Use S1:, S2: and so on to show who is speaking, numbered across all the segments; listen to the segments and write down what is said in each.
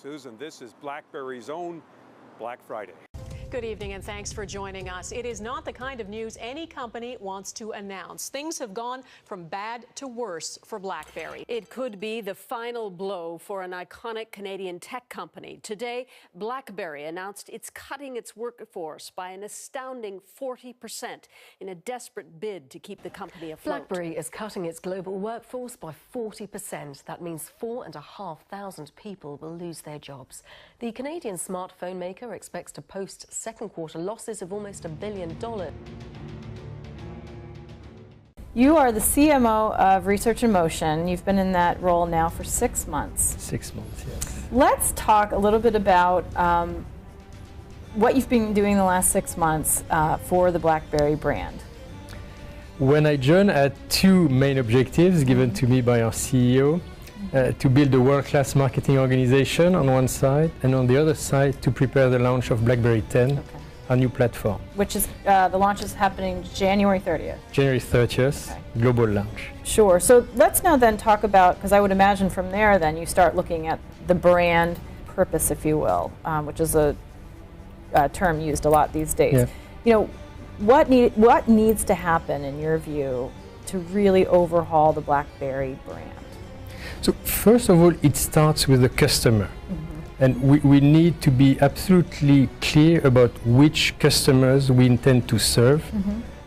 S1: Susan, this is BlackBerry's own Black Friday.
S2: Good evening and thanks for joining us. It is not the kind of news any company wants to announce. Things have gone from bad to worse for BlackBerry. It could be the final blow for an iconic Canadian tech company. Today, BlackBerry announced it's cutting its workforce by an astounding 40% in a desperate bid to keep the company afloat.
S3: BlackBerry is cutting its global workforce by 40%. That means 4,500 people will lose their jobs. The Canadian smartphone maker expects to post second quarter losses of almost $1 billion.
S4: You are the CMO of Research in Motion. You've been in that role now for 6 months.
S5: 6 months, yes.
S4: Let's talk a little bit about what you've been doing the last 6 months for the BlackBerry brand.
S5: When I joined, I had two main objectives given to me by our CEO. To build a world-class marketing organization on one side, and on the other side to prepare the launch of BlackBerry 10, our new platform.
S4: Which is, the launch is happening January 30th.
S5: January 30th, global launch.
S4: Sure, so let's now then talk about, because I would imagine from there then you start looking at the brand purpose, if you will, which is a term used a lot these days.
S5: Yeah.
S4: You know, what needs to happen in your view to really overhaul the BlackBerry brand?
S5: So first of all, it starts with the customer. And we need to be absolutely clear about which customers we intend to serve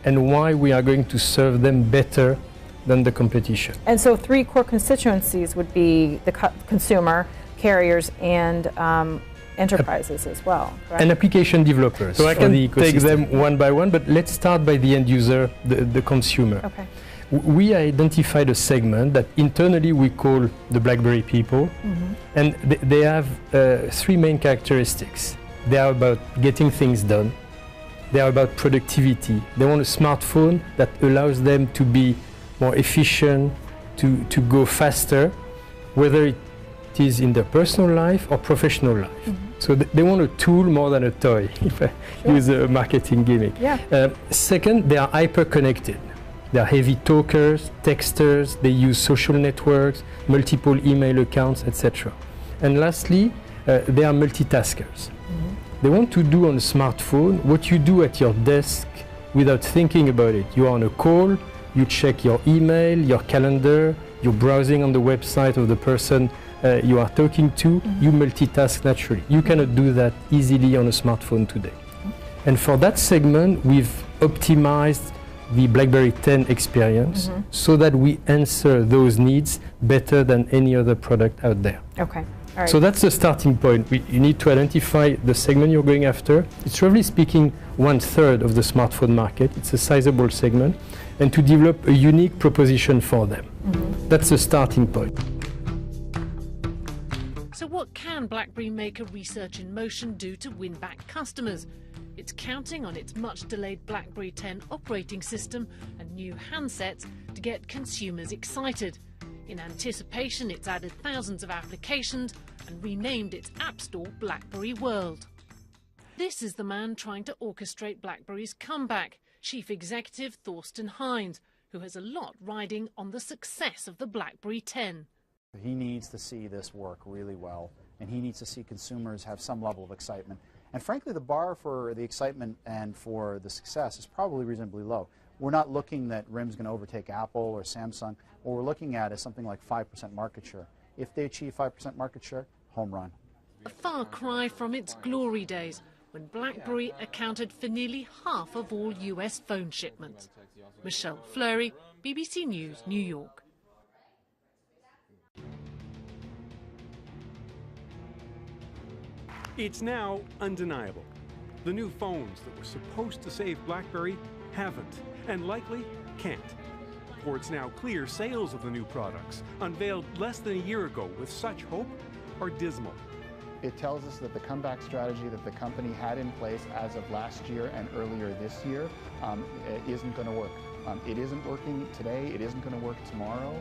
S5: and why we are going to serve them better than the competition.
S4: And so 3 core constituencies would be the consumer, carriers, and enterprises as well, correct?
S5: And application developers. So I can take them one by one, but let's start by the end user, the consumer.
S4: Okay.
S5: We identified a segment that internally we call the BlackBerry people, and they have 3 main characteristics. They are about getting things done, they are about productivity, they want a smartphone that allows them to be more efficient, to go faster, whether it is in their personal life or professional life. So they want a tool more than a toy, if I use a marketing gimmick.
S4: Yeah.
S5: Second, they are hyper-connected. They are heavy talkers, texters, they use social networks, multiple email accounts, etc. And lastly, they are multitaskers. They want to do on a smartphone what you do at your desk without thinking about it. You are on a call, you check your email, your calendar, you're browsing on the website of the person you are talking to, you multitask naturally. You cannot do that easily on a smartphone today. And for that segment, we've optimized the BlackBerry 10 experience so that we answer those needs better than any other product out there.
S4: Okay. All right.
S5: So that's the starting point. You need to identify the segment you're going after. It's roughly speaking 1/3 of the smartphone market. It's a sizable segment. And to develop a unique proposition for them. That's the starting point.
S6: So what can BlackBerry maker Research in Motion do to win back customers? It's counting on its much-delayed BlackBerry 10 operating system and new handsets to get consumers excited. In anticipation, it's added thousands of applications and renamed its app store BlackBerry World. This is the man trying to orchestrate BlackBerry's comeback, Chief Executive Thorsten Heinz, who has a lot riding on the success of the BlackBerry 10.
S7: He needs to see this work really well, and he needs to see consumers have some level of excitement. And frankly, the bar for the excitement and for the success is probably reasonably low. We're not looking that RIM's going to overtake Apple or Samsung. What we're looking at is something like 5% market share. If they achieve 5% market share, home run.
S6: A far cry from its glory days, when BlackBerry accounted for nearly half of all US phone shipments. Michelle Fleury, BBC News, New York.
S1: It's now undeniable. The new phones that were supposed to save BlackBerry haven't, and likely can't. For it's now clear sales of the new products, unveiled less than a year ago with such hope, are dismal.
S7: It tells us that the comeback strategy that the company had in place as of last year and earlier this year isn't going to work. It isn't working today, it isn't going to work tomorrow.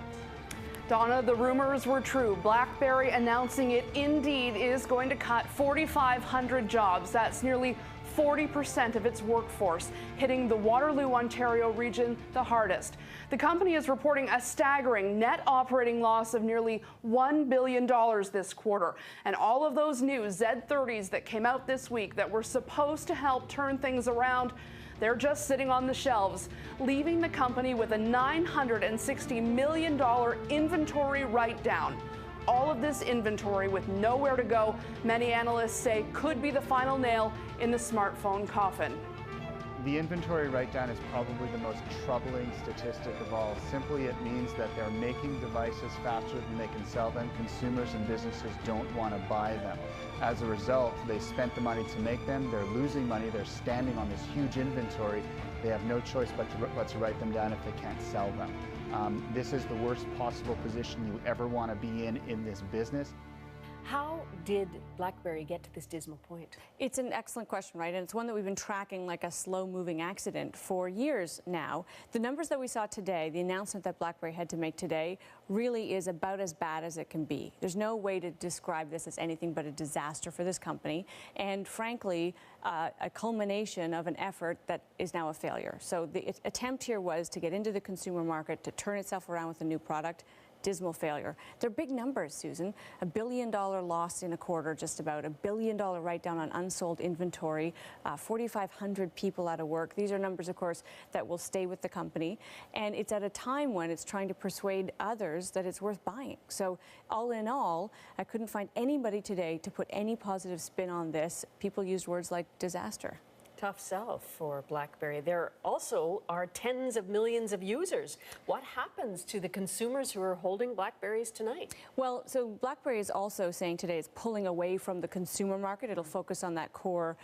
S8: Donna, the rumors were true. BlackBerry announcing it indeed is going to cut 4,500 jobs. That's nearly 40% of its workforce, hitting the Waterloo, Ontario region the hardest. The company is reporting a staggering net operating loss of nearly $1 billion this quarter. And all of those new Z30s that came out this week that were supposed to help turn things around, they're just sitting on the shelves, leaving the company with a $960 million inventory write-down. All of this inventory with nowhere to go, many analysts say could be the final nail in the smartphone coffin.
S7: The inventory write-down is probably the most troubling statistic of all. Simply, it means that they're making devices faster than they can sell them. Consumers and businesses don't want to buy them. As a result, they spent the money to make them. They're losing money. They're standing on this huge inventory. They have no choice but to write them down if they can't sell them. This is the worst possible position you ever want to be in this business.
S3: How did BlackBerry get to this dismal point?
S9: It's an excellent question, right? And it's one that we've been tracking like a slow-moving accident for years now. The numbers that we saw today, the announcement that BlackBerry had to make today, really is about as bad as it can be. There's no way to describe this as anything but a disaster for this company, and frankly, a culmination of an effort that is now a failure. So the attempt here was to get into the consumer market, to turn itself around with a new product. Dismal failure. They're big numbers, Susan. $1 billion loss in a quarter, just about. $1 billion write-down on unsold inventory, 4,500 people out of work. These are numbers, of course, that will stay with the company. And it's at a time when it's trying to persuade others that it's worth buying. So all in all, I couldn't find anybody today to put any positive spin on this. People used words like disaster.
S3: Tough sell for BlackBerry. There also are tens of millions of users. What happens to the consumers who are holding BlackBerries tonight?
S9: Well, so BlackBerry is also saying today it's pulling away from the consumer market. It'll focus on that core,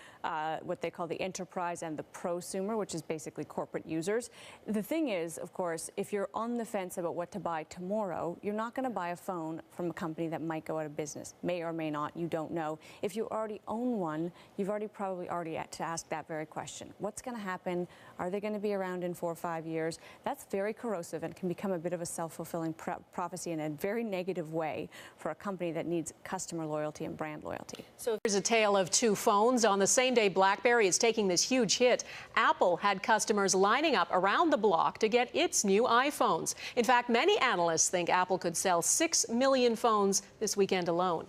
S9: what they call the enterprise and the prosumer, which is basically corporate users. The thing is, of course, if you're on the fence about what to buy tomorrow, you're not going to buy a phone from a company that might go out of business. May or may not, you don't know. If you already own one, you've probably had to ask that very question. What's going to happen? Are they going to be around in 4 or 5 years? That's very corrosive and can become a bit of a self-fulfilling prophecy in a very negative way for a company that needs customer loyalty and brand loyalty.
S2: So there's a tale of two phones. On the same day BlackBerry is taking this huge hit, Apple had customers lining up around the block to get its new iPhones. In fact, many analysts think Apple could sell 6 million phones this weekend alone.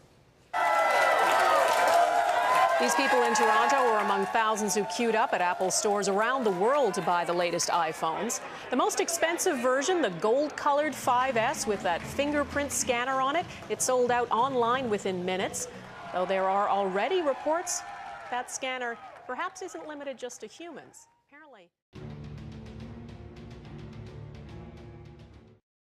S2: These people in Toronto were among thousands who queued up at Apple stores around the world to buy the latest iPhones. The most expensive version, the gold-colored 5S with that fingerprint scanner on it, it sold out online within minutes. Though there are already reports that scanner perhaps isn't limited just to humans.